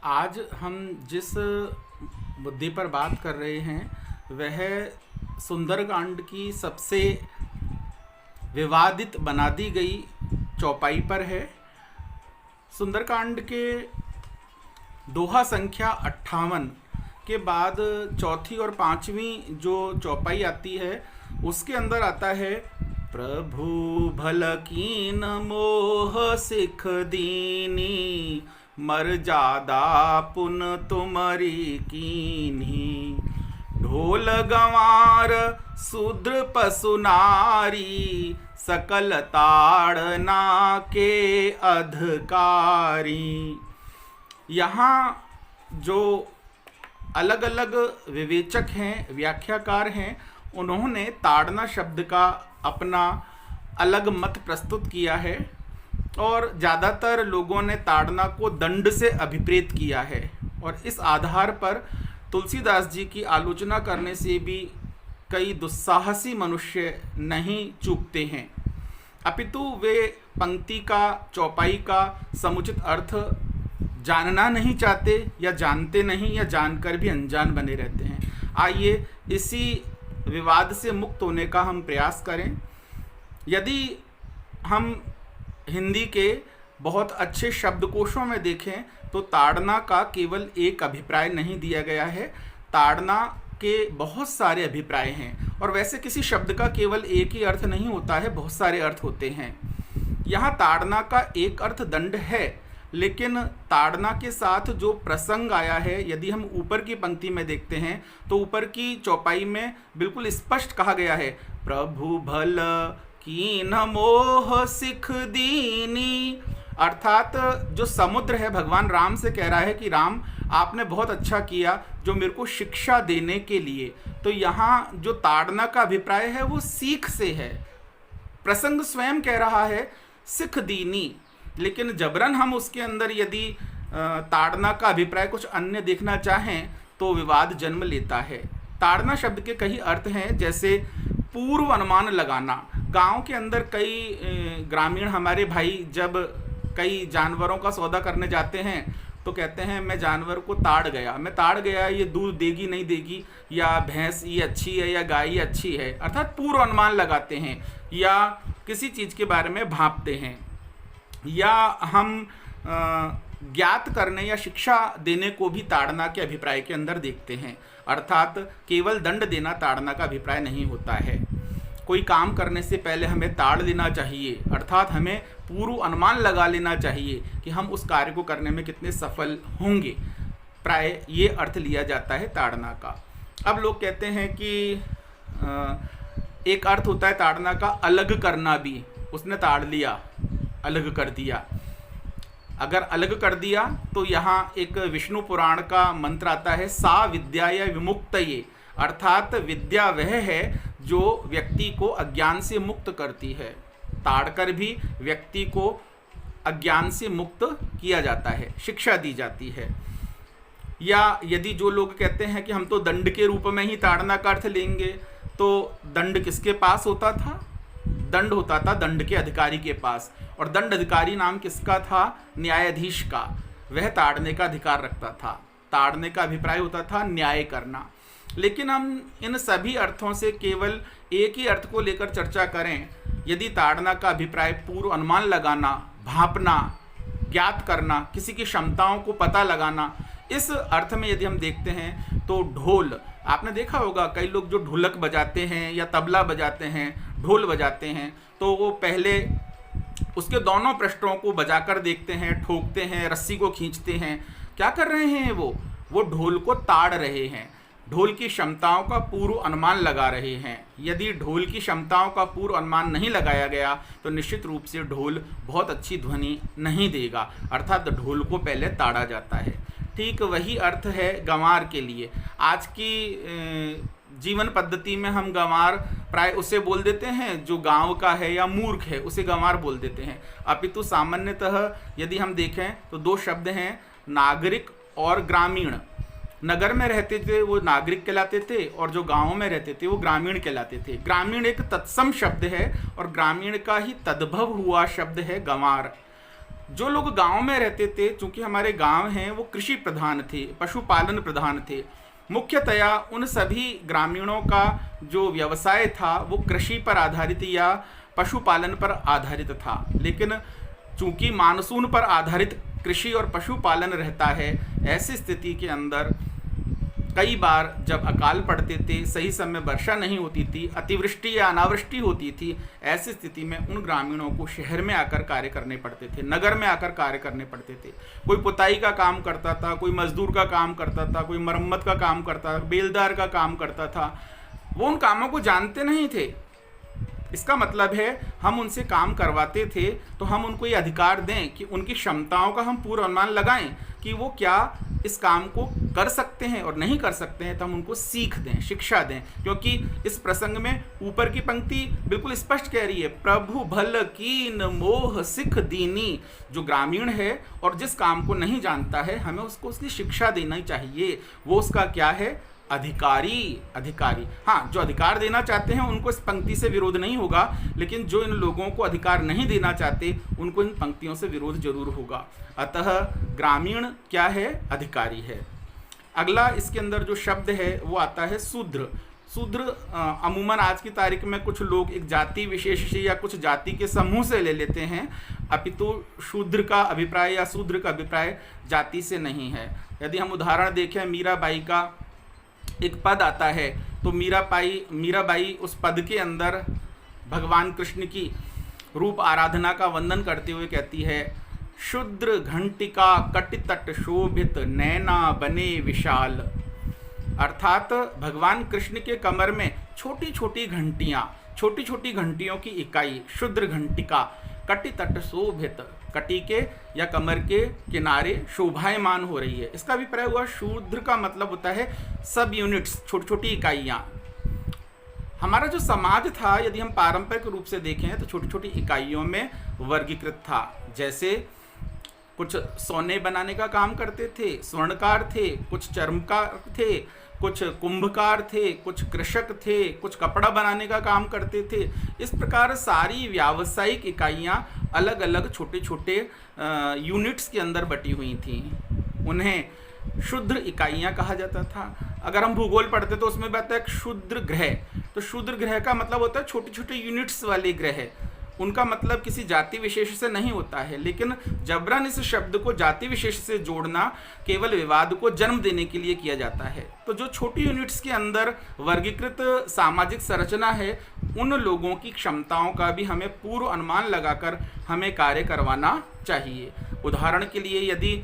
आज हम जिस मुद्दे पर बात कर रहे हैं वह सुंदरकांड की सबसे विवादित बना दी गई चौपाई पर है। सुंदरकांड के दोहा संख्या 58 के बाद चौथी और पांचवी जो चौपाई आती है उसके अंदर आता है, प्रभु भल कीन मोह सिख दीनी, मर्यादा पुन तुमरी कीन्ही। ढोल गंवार शूद्र पशु नारी, सकल ताड़ना के अधिकारी। यहाँ जो अलग अलग विवेचक हैं, व्याख्याकार हैं, उन्होंने ताड़ना शब्द का अपना अलग मत प्रस्तुत किया है और ज़्यादातर लोगों ने ताड़ना को दंड से अभिप्रेत किया है। और इस आधार पर तुलसीदास जी की आलोचना करने से भी कई दुस्साहसी मनुष्य नहीं चूकते हैं, अपितु वे पंक्ति का, चौपाई का समुचित अर्थ जानना नहीं चाहते या जानते नहीं या जानकर भी अनजान बने रहते हैं। आइए इसी विवाद से मुक्त होने का हम प्रयास करें। यदि हम हिंदी के बहुत अच्छे शब्दकोशों में देखें तो ताड़ना का केवल एक अभिप्राय नहीं दिया गया है, ताड़ना के बहुत सारे अभिप्राय हैं। और वैसे किसी शब्द का केवल एक ही अर्थ नहीं होता है, बहुत सारे अर्थ होते हैं। यहाँ ताड़ना का एक अर्थ दंड है, लेकिन ताड़ना के साथ जो प्रसंग आया है, यदि हम ऊपर की पंक्ति में देखते हैं तो ऊपर की चौपाई में बिल्कुल स्पष्ट कहा गया है, प्रभु भल कीन मोह सिख दीनी। अर्थात जो समुद्र है भगवान राम से कह रहा है कि राम आपने बहुत अच्छा किया जो मेरे को शिक्षा देने के लिए। तो यहाँ जो ताड़ना का अभिप्राय है वो सीख से है। प्रसंग स्वयं कह रहा है सिख दीनी, लेकिन जबरन हम उसके अंदर यदि ताड़ना का अभिप्राय कुछ अन्य देखना चाहें तो विवाद जन्म लेता है। ताड़ना शब्द के कई अर्थ हैं, जैसे पूर्व अनुमान लगाना। गांव के अंदर कई ग्रामीण हमारे भाई जब कई जानवरों का सौदा करने जाते हैं तो कहते हैं मैं जानवर को ताड़ गया, ये दूध देगी नहीं देगी, या भैंस ये अच्छी है या गाय ये अच्छी है। अर्थात पूर्व अनुमान लगाते हैं या किसी चीज़ के बारे में भांपते हैं, या हम ज्ञात करने या शिक्षा देने को भी ताड़ना के अभिप्राय के अंदर देखते हैं। अर्थात केवल दंड देना ताड़ना का अभिप्राय नहीं होता है। कोई काम करने से पहले हमें ताड़ लेना चाहिए, अर्थात हमें पूर्व अनुमान लगा लेना चाहिए कि हम उस कार्य को करने में कितने सफल होंगे। प्राय ये अर्थ लिया जाता है ताड़ना का। अब लोग कहते हैं कि एक अर्थ होता है ताड़ना का अलग करना भी, उसने ताड़ लिया, अलग कर दिया। अगर अलग कर दिया तो यहाँ एक विष्णु पुराण का मंत्र आता है, सा विद्या या विमुक्तये। अर्थात विद्या वह है जो व्यक्ति को अज्ञान से मुक्त करती है। ताड़कर भी व्यक्ति को अज्ञान से मुक्त किया जाता है, शिक्षा दी जाती है। या यदि जो लोग कहते हैं कि हम तो दंड के रूप में ही ताड़ना का अर्थ लेंगे, तो दंड किसके पास होता था? दंड होता था दंड के अधिकारी के पास। और दंड अधिकारी नाम किसका था? न्यायाधीश का। वह ताड़ने का अधिकार रखता था। ताड़ने का अभिप्राय होता था न्याय करना। लेकिन हम इन सभी अर्थों से केवल एक ही अर्थ को लेकर चर्चा करें। यदि ताड़ना का अभिप्राय पूर्व अनुमान लगाना, भांपना, ज्ञात करना, किसी की क्षमताओं को पता लगाना, इस अर्थ में यदि हम देखते हैं तो ढोल, आपने देखा होगा कई लोग जो ढोलक बजाते हैं या तबला बजाते हैं, ढोल बजाते हैं, तो वो पहले उसके दोनों पृष्ठों को बजाकर देखते हैं, ठोकते हैं, रस्सी को खींचते हैं। क्या कर रहे हैं वो ढोल को ताड़ रहे हैं, ढोल की क्षमताओं का पूर्व अनुमान लगा रहे हैं। यदि ढोल की क्षमताओं का पूर्व अनुमान नहीं लगाया गया तो निश्चित रूप से ढोल बहुत अच्छी ध्वनि नहीं देगा, अर्थात ढोल को पहले ताड़ा जाता है। ठीक वही अर्थ है गंवार के लिए। आज की जीवन पद्धति में हम गंवार प्राय उसे बोल देते हैं जो गांव का है या मूर्ख है, उसे गंवार बोल देते हैं। अपितु सामान्यतः यदि हम देखें तो दो शब्द हैं, नागरिक और ग्रामीण। नगर में रहते थे वो नागरिक कहलाते थे और जो गाँव में रहते थे वो ग्रामीण कहलाते थे। ग्रामीण एक तत्सम शब्द है और ग्रामीण का ही तद्भव हुआ शब्द है गंवार। जो लोग गांव में रहते थे, चूंकि हमारे गांव हैं वो कृषि प्रधान थे, पशुपालन प्रधान थे, मुख्यतया उन सभी ग्रामीणों का जो व्यवसाय था वो कृषि पर आधारित या पशुपालन पर आधारित था। लेकिन चूंकि मानसून पर आधारित कृषि और पशुपालन रहता है, ऐसी स्थिति के अंदर कई बार जब अकाल पड़ते थे, सही समय वर्षा नहीं होती थी, अतिवृष्टि या अनावृष्टि होती थी, ऐसी स्थिति में उन ग्रामीणों को शहर में आकर कार्य करने पड़ते थे, नगर में आकर कार्य करने पड़ते थे। कोई पुताई का काम करता था, कोई मजदूर का काम करता था, कोई मरम्मत का काम करता था, बेलदार का काम करता था। वो उन कामों को जानते नहीं थे। इसका मतलब है हम उनसे काम करवाते थे तो हम उनको ये अधिकार दें कि उनकी क्षमताओं का हम पूरा अनुमान लगाएं कि वो क्या इस काम को कर सकते हैं, और नहीं कर सकते हैं तो हम उनको सीख दें, शिक्षा दें। क्योंकि इस प्रसंग में ऊपर की पंक्ति बिल्कुल स्पष्ट कह रही है, प्रभु भल कीन मोह सिख दीनी। जो ग्रामीण है और जिस काम को नहीं जानता है, हमें उसको उसकी शिक्षा देना चाहिए। वो उसका क्या है? अधिकारी। हाँ, जो अधिकार देना चाहते हैं उनको इस पंक्ति से विरोध नहीं होगा, लेकिन जो इन लोगों को अधिकार नहीं देना चाहते उनको इन पंक्तियों से विरोध जरूर होगा। अतः ग्रामीण क्या है? अधिकारी है। अगला इसके अंदर जो शब्द है वो आता है शूद्र। शूद्र अमूमन आज की तारीख में कुछ लोग एक जाति विशेष से या कुछ जाति के समूह से ले लेते हैं, अपितु शूद्र का अभिप्राय या शूद्र का अभिप्राय जाति से नहीं है। यदि हम उदाहरण देखें, मीराबाई का एक पद आता है तो मीराबाई उस पद के अंदर भगवान कृष्ण की रूप आराधना का वंदन करते हुए कहती है, शुद्र घंटिका कटितट शोभित नैना बने विशाल। अर्थात भगवान कृष्ण के कमर में छोटी छोटी घंटियों की इकाई शुद्र घंटिका, कटितट शोभित, कटी के या कमर के किनारे शोभायमान हो रही है। इसका अभिप्राय हुआ शूद्र का मतलब होता है सब यूनिट्स, छोटी छोटी इकाइयाँ। हमारा जो समाज था, यदि हम पारंपरिक रूप से देखें तो छोटी छोटी इकाइयों में वर्गीकृत था। जैसे कुछ सोने बनाने का काम करते थे, स्वर्णकार थे, कुछ चर्मकार थे, कुछ कुंभकार थे, कुछ कृषक थे, कुछ कपड़ा बनाने का काम करते थे। इस प्रकार सारी व्यावसायिक इकाइयाँ अलग अलग छोटे छोटे यूनिट्स के अंदर बटी हुई थीं। उन्हें क्षुद्र इकाइयाँ कहा जाता था। अगर हम भूगोल पढ़ते तो उसमें बताया क्षुद्र ग्रह, तो क्षुद्र ग्रह का मतलब होता है छोटे छोटे यूनिट्स वाले ग्रह। उनका मतलब किसी जाति विशेष से नहीं होता है, लेकिन जबरन इस शब्द को जाति विशेष से जोड़ना केवल विवाद को जन्म देने के लिए किया जाता है। तो जो छोटी यूनिट्स के अंदर वर्गीकृत सामाजिक संरचना है, उन लोगों की क्षमताओं का भी हमें पूर्व अनुमान लगाकर हमें कार्य करवाना चाहिए। उदाहरण के लिए, यदि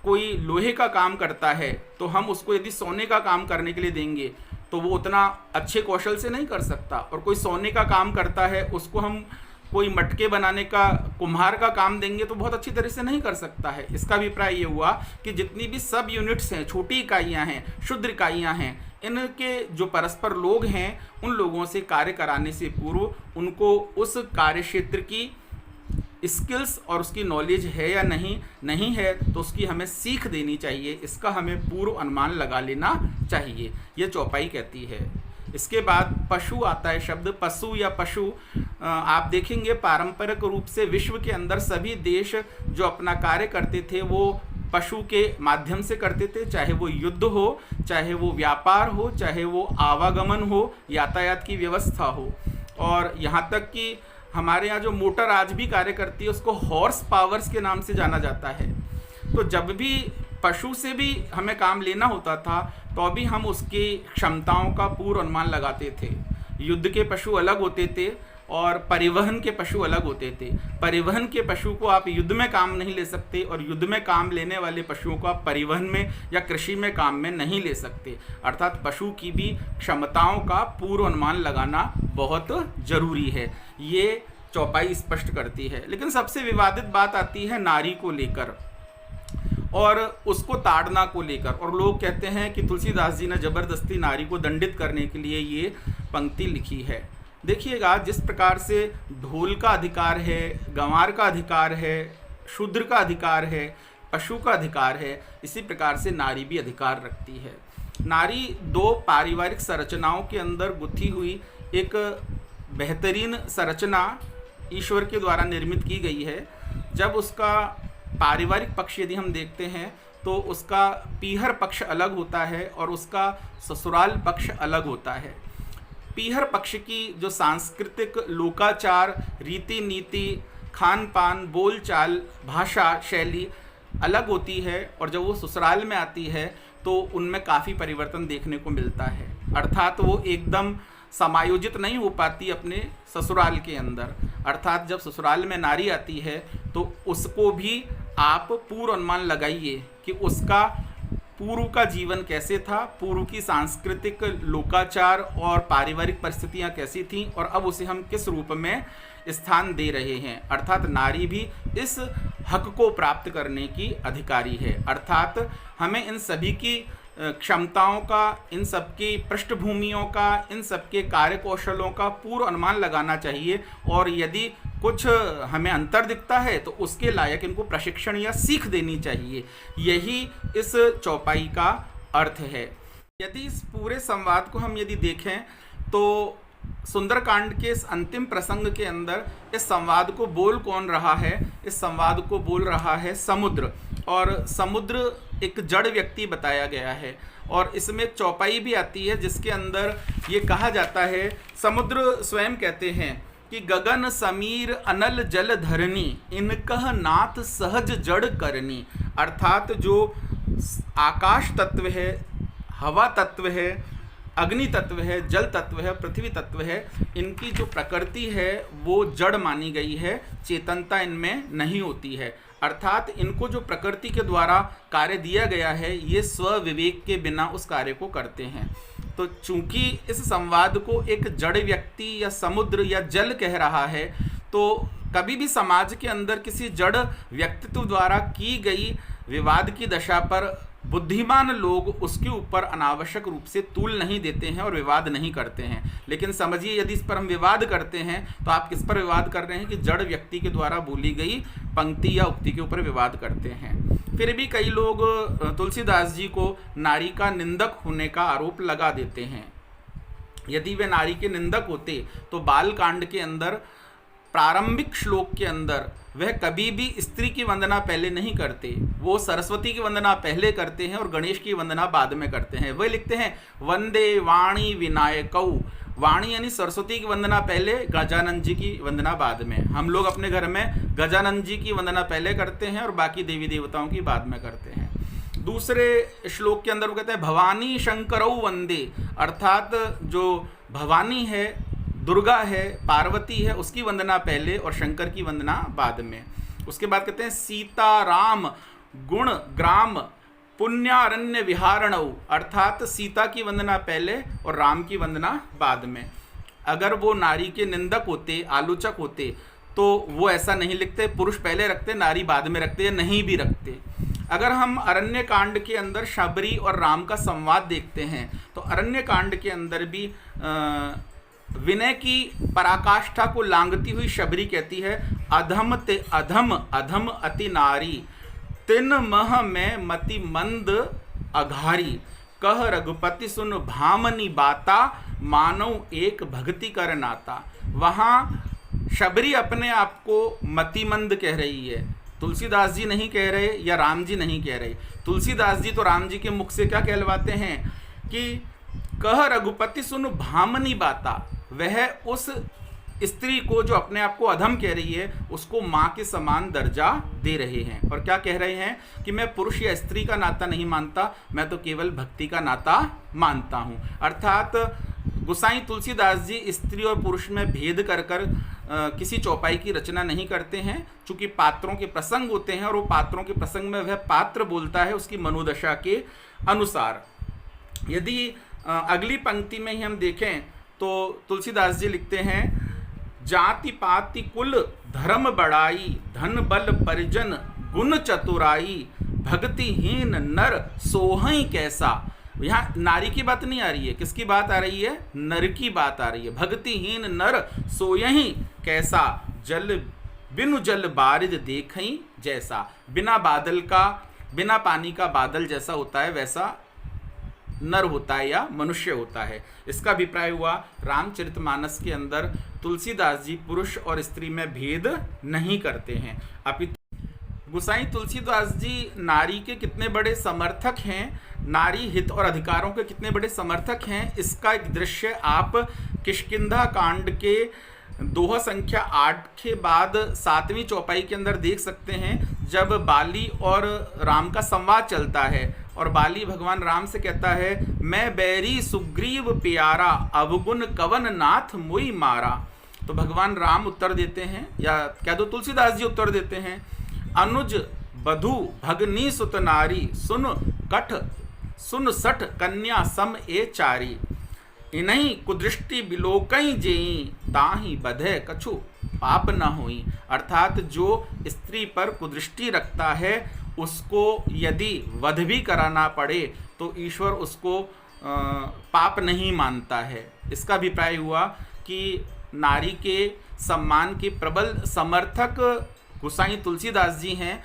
कोई लोहे का काम करता है तो हम उसको यदि सोने का काम करने के लिए देंगे तो वो उतना अच्छे कौशल से नहीं कर सकता, और कोई सोने का काम करता है उसको हम कोई मटके बनाने का, कुम्हार का काम देंगे तो बहुत अच्छी तरह से नहीं कर सकता है। इसका अभिप्राय ये हुआ कि जितनी भी सब यूनिट्स हैं, छोटी इकाइयां हैं, क्षुद्र इकाइयां हैं, इनके जो परस्पर लोग हैं, उन लोगों से कार्य कराने से पूर्व उनको उस कार्य क्षेत्र की स्किल्स और उसकी नॉलेज है या नहीं है तो उसकी हमें सीख देनी चाहिए। इसका हमें पूर्व अनुमान लगा लेना चाहिए, ये चौपाई कहती है। इसके बाद पशु आता है शब्द, पशु या पशु। आप देखेंगे पारंपरिक रूप से विश्व के अंदर सभी देश जो अपना कार्य करते थे वो पशु के माध्यम से करते थे, चाहे वो युद्ध हो, चाहे वो व्यापार हो, चाहे वो आवागमन हो, यातायात की व्यवस्था हो। और यहाँ तक कि हमारे यहाँ जो मोटर आज भी कार्य करती है उसको हॉर्स पावर्स के नाम से जाना जाता है। तो जब भी पशु से भी हमें काम लेना होता था तो अभी हम उसकी क्षमताओं का पूर्व अनुमान लगाते थे। युद्ध के पशु अलग होते थे और परिवहन के पशु अलग होते थे। परिवहन के पशु को आप युद्ध में काम नहीं ले सकते, और युद्ध में काम लेने वाले पशुओं को आप परिवहन में या कृषि में काम में नहीं ले सकते। अर्थात पशु की भी क्षमताओं का पूर्व अनुमान लगाना बहुत जरूरी है, ये चौपाई स्पष्ट करती है। लेकिन सबसे विवादित बात आती है नारी को लेकर और उसको ताड़ना को लेकर, और लोग कहते हैं कि तुलसीदास जी ने जबरदस्ती नारी को दंडित करने के लिए ये पंक्ति लिखी है। देखिएगा, जिस प्रकार से ढोल का अधिकार है, गंवार का अधिकार है, शूद्र का अधिकार है, पशु का अधिकार है, इसी प्रकार से नारी भी अधिकार रखती है। नारी दो पारिवारिक संरचनाओं के अंदर गुथी हुई एक बेहतरीन संरचना ईश्वर के द्वारा निर्मित की गई है। जब उसका पारिवारिक पक्ष यदि हम देखते हैं तो उसका पीहर पक्ष अलग होता है और उसका ससुराल पक्ष अलग होता है। पीहर पक्ष की जो सांस्कृतिक लोकाचार, रीति नीति, खान पान, बोल चाल, भाषा शैली अलग होती है, और जब वो ससुराल में आती है तो उनमें काफ़ी परिवर्तन देखने को मिलता है। अर्थात वो एकदम समायोजित नहीं हो पाती अपने ससुराल के अंदर। अर्थात जब ससुराल में नारी आती है तो उसको भी आप पूर्व अनुमान लगाइए कि उसका पूर्व का जीवन कैसे था, पूर्व की सांस्कृतिक लोकाचार और पारिवारिक परिस्थितियां कैसी थीं, और अब उसे हम किस रूप में स्थान दे रहे हैं। अर्थात नारी भी इस हक को प्राप्त करने की अधिकारी है। अर्थात हमें इन सभी की क्षमताओं का, इन सबकी पृष्ठभूमियों का, इन सबके कार्य कौशलों का पूर्व अनुमान लगाना चाहिए, और यदि कुछ हमें अंतर दिखता है तो उसके लायक इनको प्रशिक्षण या सीख देनी चाहिए। यही इस चौपाई का अर्थ है। यदि इस पूरे संवाद को हम यदि देखें तो सुंदरकांड के इस अंतिम प्रसंग के अंदर इस संवाद को बोल कौन रहा है? इस संवाद को बोल रहा है समुद्र, और समुद्र एक जड़ व्यक्ति बताया गया है। और इसमें एक चौपाई भी आती है जिसके अंदर ये कहा जाता है, समुद्र स्वयं कहते हैं कि गगन समीर अनल जल धरनी, इनकह नाथ सहज जड़ करनी। अर्थात जो आकाश तत्व है, हवा तत्व है, अग्नि तत्व है, जल तत्व है, पृथ्वी तत्व है, इनकी जो प्रकृति है वो जड़ मानी गई है, चेतनता इनमें नहीं होती है। अर्थात इनको जो प्रकृति के द्वारा कार्य दिया गया है, ये स्व विवेक के बिना उस कार्य को करते हैं। तो चूंकि इस संवाद को एक जड़ व्यक्ति या समुद्र या जल कह रहा है, तो कभी भी समाज के अंदर किसी जड़ व्यक्तित्व द्वारा की गई विवाद की दशा पर बुद्धिमान लोग उसके ऊपर अनावश्यक रूप से तूल नहीं देते हैं और विवाद नहीं करते हैं। लेकिन समझिए, यदि इस पर हम विवाद करते हैं तो आप किस पर विवाद कर रहे हैं कि जड़ व्यक्ति के द्वारा बोली गई पंक्ति या उक्ति के ऊपर विवाद करते हैं। फिर भी कई लोग तुलसीदास जी को नारी का निंदक होने का आरोप लगा देते हैं। यदि वे नारी के निंदक होते तो बाल कांड के अंदर प्रारंभिक श्लोक के अंदर वह कभी भी स्त्री की वंदना पहले नहीं करते, वो सरस्वती की वंदना पहले करते हैं और गणेश की वंदना बाद में करते हैं। वह लिखते हैं वंदे वाणी विनायकौ, वाणी यानी सरस्वती की वंदना पहले, गजानन जी की वंदना बाद में। हम लोग अपने घर में गजानन जी की वंदना पहले करते हैं और बाकी देवी देवताओं की बाद में करते हैं। दूसरे श्लोक के अंदर वो कहते हैं भवानी शंकरौ वंदे, अर्थात जो भवानी है, दुर्गा है, पार्वती है, उसकी वंदना पहले और शंकर की वंदना बाद में। उसके बाद कहते हैं सीता राम गुण ग्राम पुण्यारण्य विहारणौ, अर्थात सीता की वंदना पहले और राम की वंदना बाद में। अगर वो नारी के निंदक होते, आलोचक होते, तो वो ऐसा नहीं लिखते, पुरुष पहले रखते, नारी बाद में रखते या नहीं भी रखते। अगर हम अरण्य कांड के अंदर शबरी और राम का संवाद देखते हैं तो अरण्य कांड के अंदर भी विनय की पराकाष्ठा को लांघती हुई शबरी कहती है अधम ते अधम अधम अति नारी, तिन मह में मति मंद अघारी, कह रघुपति सुन भामनी बाता, मानव एक भक्ति कर नाता। वहाँ शबरी अपने आप को मतिमंद कह रही है, तुलसीदास जी नहीं कह रहे या राम जी नहीं कह रहे। तुलसीदास जी तो राम जी के मुख से क्या कहलवाते हैं कि कह रघुपति सुन भामनी बाता, वह उस स्त्री को जो अपने आप को अधम कह रही है उसको माँ के समान दर्जा दे रहे हैं। और क्या कह रहे हैं कि मैं पुरुष या स्त्री का नाता नहीं मानता, मैं तो केवल भक्ति का नाता मानता हूँ। अर्थात गोसाई तुलसीदास जी स्त्री और पुरुष में भेद कर किसी चौपाई की रचना नहीं करते हैं, चूँकि पात्रों के प्रसंग होते हैं और वो पात्रों के प्रसंग में वह पात्र बोलता है उसकी मनोदशा के अनुसार। यदि अगली पंक्ति में ही हम देखें तो तुलसीदास जी लिखते हैं जाति पाति कुल धर्म बड़ाई, धन बल परिजन गुण चतुराई, भक्तिहीन नर सोहई कैसा। यहाँ नारी की बात नहीं आ रही है, किसकी बात आ रही है? नर की बात आ रही है। भक्तिहीन नर सोयही कैसा, जल बिनु जल बारिद देखई जैसा। बिना बादल का, बिना पानी का बादल जैसा होता है वैसा नर होता है या मनुष्य होता है। इसका अभिप्राय हुआ रामचरितमानस के अंदर तुलसीदास जी पुरुष और स्त्री में भेद नहीं करते हैं। अपितु गोसाई तुलसीदास जी नारी के कितने बड़े समर्थक हैं, नारी हित और अधिकारों के कितने बड़े समर्थक हैं, इसका एक दृश्य आप किष्किंधा कांड के दोहा संख्या 8 के बाद 7वीं चौपाई के अंदर देख सकते हैं, जब बाली और राम का संवाद चलता है और बाली भगवान राम से कहता है, मैं बैरी सुग्रीव प्यारा अवगुण कवन नाथ मुई मारा। तो भगवान राम उत्तर देते हैं, या कह दो तुलसीदास जी उत्तर देते हैं, अनुज बधु भगनी सुत नारी सुन सठ कन्या सम ए चारी। इन्हीं कुदृष्टि बिलोकई जेई ताही बधे कछु पाप न होई। अर्थात जो स्त्री पर कुदृष्टि रखता है उसको यदि वध भी कराना पड़े तो ईश्वर उसको पाप नहीं मानता है। इसका अभिप्राय हुआ कि नारी के सम्मान के प्रबल समर्थक गोसाई तुलसीदास जी हैं।